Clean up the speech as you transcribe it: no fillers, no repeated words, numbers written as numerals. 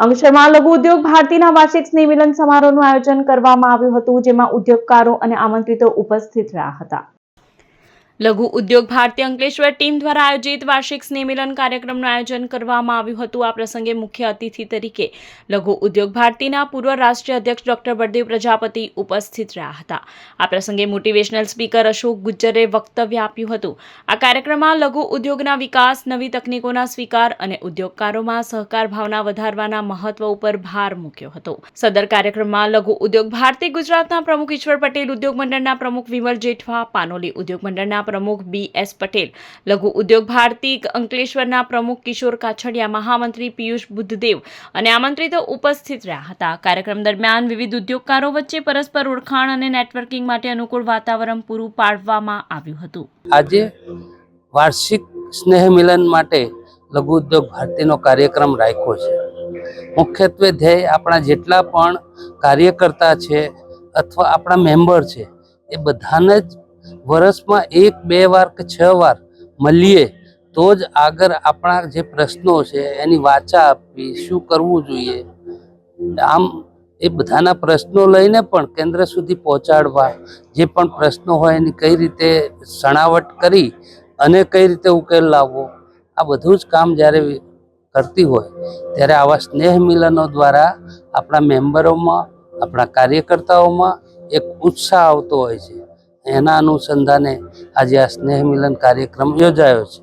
અંકલેશ્વરમાં લઘુ ઉદ્યોગ ભારતીના વાર્ષિક સ્નેહ મિલન સમારોહનું આયોજન કરવામાં આવ્યું હતું, જેમાં ઉદ્યોગકારો અને આમંત્રિતો ઉપસ્થિત રહ્યા હતા. લઘુ ઉદ્યોગ ભારતી અંકલેશ્વર ટીમ દ્વારા આયોજિત વાર્ષિક સ્નેહ મિલન કાર્યક્રમનું આયોજન કરવામાં આવ્યું હતું. આ પ્રસંગે મુખ્ય અતિથિ તરીકે લઘુ ઉદ્યોગ ભારતીના પૂર્વ રાષ્ટ્રીય અધ્યક્ષ ડોક્ટર બળદેવ પ્રજાપતિ ઉપસ્થિત રહ્યા હતા. આ પ્રસંગે મોટિવેશનલ સ્પીકર અશોક ગુજ્જરે વક્તવ્ય આપ્યું હતું. આ કાર્યક્રમમાં લઘુ ઉદ્યોગના વિકાસ, નવી તકનીકોના સ્વીકાર અને ઉદ્યોગકારોમાં સહકાર ભાવના વધારવાના મહત્વ ઉપર ભાર મૂક્યો હતો. સદર કાર્યક્રમમાં લઘુ ઉદ્યોગ ભારતી ગુજરાતના પ્રમુખ ઈશ્વર પટેલ, ઉદ્યોગ મંડળના પ્રમુખ વિમલ જેઠવા, પાનોલી ઉદ્યોગ મંડળના પ્રમુખ BS પટેલ, લઘુ ઉદ્યોગ ભારતી અંકલેશ્વરના પ્રમુખ કિશોર કાછડિયા, મહામંત્રી પિયુષ બુદ્ધદેવ અને આમંત્રિતો ઉપસ્થિત રહ્યા હતા. કાર્યક્રમ દરમિયાન વિવિધ ઉદ્યોગકારો વચ્ચે પરસ્પર ઓળખાણ અને નેટવર્કિંગ માટે અનુકૂળ વાતાવરણ પૂરું પાડવામાં આવ્યું હતું. આજે વાર્ષિક સ્નેહ મિલન માટે લઘુ ઉદ્યોગ ભારતીનો કાર્યક્રમ રાખ્યો છે. મુખ્યત્વે ધ્યેય આપણા જેટલા પણ કાર્યકર્તા છે અથવા આપણા મેમ્બર છે એ બધાને જ વર્ષમાં 1-2 વાર કે 6 વાર મળીએ તો જ આગળ આપણા જે પ્રશ્નો છે એની વાચા આપવી, શું કરવું જોઈએ, આમ એ બધાના પ્રશ્નો લઈને પણ કેન્દ્ર સુધી પહોંચાડવા, જે પણ પ્રશ્નો હોય એની કઈ રીતે છણાવટ કરી અને કઈ રીતે ઉકેલ લાવવો, આ બધું જ કામ જ્યારે કરતી હોય ત્યારે આવા સ્નેહ મિલનો દ્વારા આપણા મેમ્બરોમાં, આપણા કાર્યકર્તાઓમાં એક ઉત્સાહ આવતો હોય છે. એના અનુસંધાને આજે આ સ્નેહ મિલન કાર્યક્રમ યોજાયો છે.